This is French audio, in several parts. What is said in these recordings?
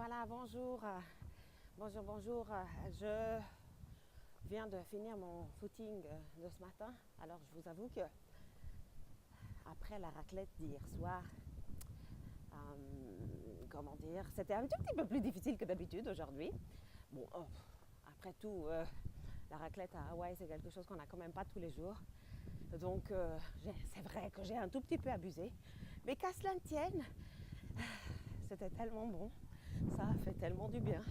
Voilà, bonjour. Bonjour. Je viens de finir mon footing de ce matin. Alors, je vous avoue que après la raclette d'hier soir, comment dire, c'était un tout petit peu plus difficile que d'habitude aujourd'hui. Bon, après tout, la raclette à Hawaï, c'est quelque chose qu'on n'a quand même pas tous les jours. Donc, c'est vrai que j'ai un tout petit peu abusé. Mais qu'à cela ne tienne, c'était tellement bon. Ça a fait tellement du bien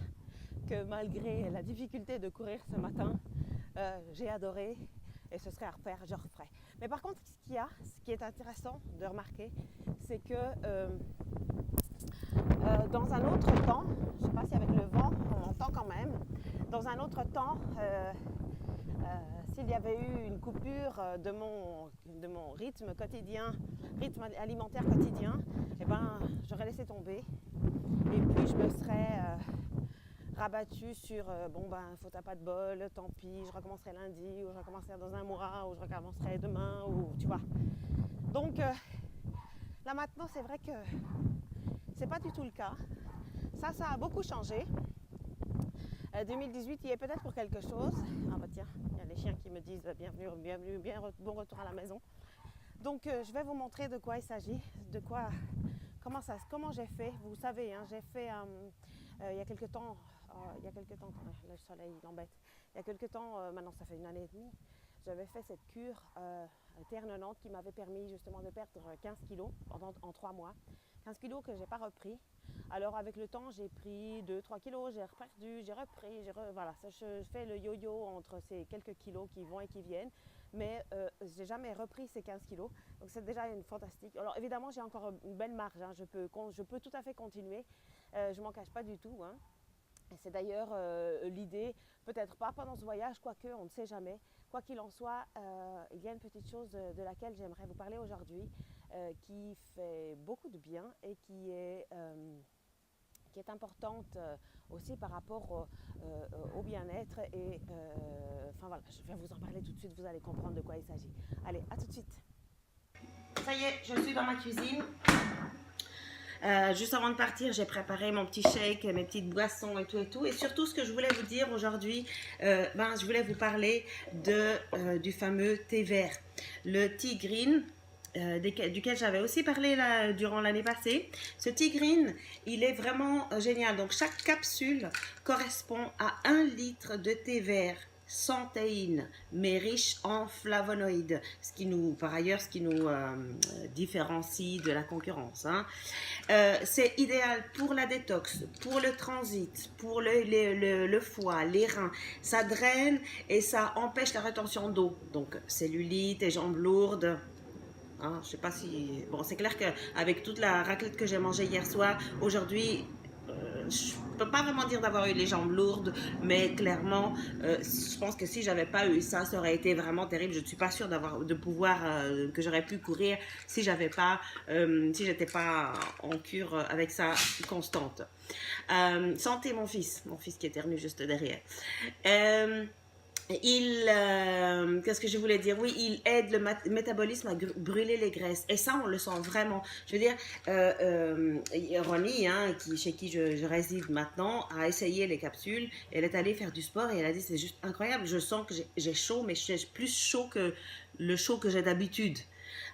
que malgré la difficulté de courir ce matin, j'ai adoré et ce serait à refaire, je referai. Mais par contre, ce qui est intéressant de remarquer, c'est que dans un autre temps, je ne sais pas si avec le vent on entend quand même, dans un autre temps, s'il y avait eu une coupure de mon rythme quotidien, rythme alimentaire quotidien, eh ben, j'aurais laissé tomber. Et puis je me serais rabattue sur faute à pas de bol, tant pis, je recommencerai lundi, ou je recommencerai dans un mois, ou je recommencerai demain, ou tu vois. Donc là maintenant, c'est vrai que c'est pas du tout le cas. Ça a beaucoup changé. 2018 y est peut-être pour quelque chose. Ah bah tiens, il y a les chiens qui me disent bienvenue, bon retour à la maison. Donc je vais vous montrer de quoi il s'agit, comment j'ai fait. Vous savez, hein, j'ai fait il y a quelques temps, le soleil l'embête. Il y a quelques temps, maintenant ça fait une année et demie, j'avais fait cette cure Terre 90 qui m'avait permis justement de perdre 15 kilos en 3 mois. 15 kilos que je n'ai pas repris. Alors avec le temps, j'ai pris 2-3 kilos, j'ai reperdu, j'ai repris, voilà, je fais le yo-yo entre ces quelques kilos qui vont et qui viennent, mais je n'ai jamais repris ces 15 kilos, donc c'est déjà une fantastique. Alors évidemment, j'ai encore une belle marge, hein, je peux tout à fait continuer, je ne m'en cache pas du tout, hein. Et c'est d'ailleurs l'idée, peut-être pas pendant ce voyage, quoique on ne sait jamais. Quoi qu'il en soit, il y a une petite chose de laquelle j'aimerais vous parler aujourd'hui qui fait beaucoup de bien et qui est importante aussi par rapport au bien-être. Et enfin voilà, je vais vous en parler tout de suite, vous allez comprendre de quoi il s'agit. Allez, à tout de suite. Ça y est, je suis dans ma cuisine. Juste avant de partir, j'ai préparé mon petit shake, mes petites boissons et tout. Et surtout, ce que je voulais vous dire aujourd'hui, je voulais vous parler du fameux thé vert, le tea green. Duquel j'avais aussi parlé durant l'année passée. Ce tea green, il est vraiment génial. Donc, chaque capsule correspond à 1 litre de thé vert sans théine, mais riche en flavonoïdes, par ailleurs, ce qui nous différencie de la concurrence, hein. C'est idéal pour la détox, pour le transit, pour le foie, les reins. Ça draine et ça empêche la rétention d'eau. Donc, cellulite et jambes lourdes. Hein, je sais pas si... Bon, c'est clair qu'avec toute la raclette que j'ai mangée hier soir, aujourd'hui, je peux pas vraiment dire d'avoir eu les jambes lourdes, mais clairement, je pense que si j'avais pas eu ça, ça aurait été vraiment terrible. Je ne suis pas sûre que j'aurais pu courir si j'étais pas en cure avec ça constante. Santé mon fils qui éternue juste derrière. Qu'est-ce que je voulais dire? Oui, il aide le métabolisme à brûler les graisses. Et ça, on le sent vraiment. Je veux dire, Ronnie, hein, chez qui je réside maintenant, a essayé les capsules. Elle est allée faire du sport et elle a dit, c'est juste incroyable. Je sens que j'ai chaud, mais j'ai plus chaud que le chaud que j'ai d'habitude.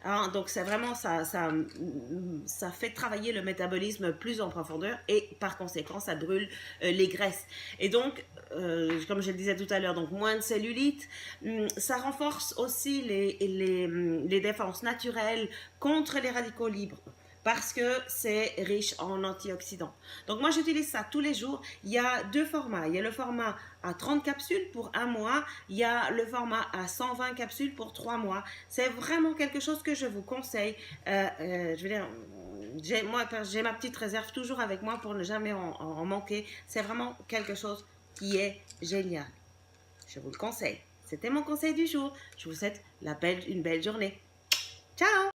Hein, donc c'est vraiment ça fait travailler le métabolisme plus en profondeur et par conséquent ça brûle les graisses. Et donc comme je le disais tout à l'heure, donc moins de cellulite, ça renforce aussi les défenses naturelles contre les radicaux libres, parce que c'est riche en antioxydants. Donc moi j'utilise ça tous les jours. Il y a 2 formats. Il y a le format à 30 capsules pour 1 mois. Il y a le format à 120 capsules pour 3 mois. C'est vraiment quelque chose que je vous conseille. Je veux dire, j'ai ma petite réserve toujours avec moi pour ne jamais en manquer. C'est vraiment quelque chose qui est génial. Je vous le conseille. C'était mon conseil du jour. Je vous souhaite une belle journée. Ciao!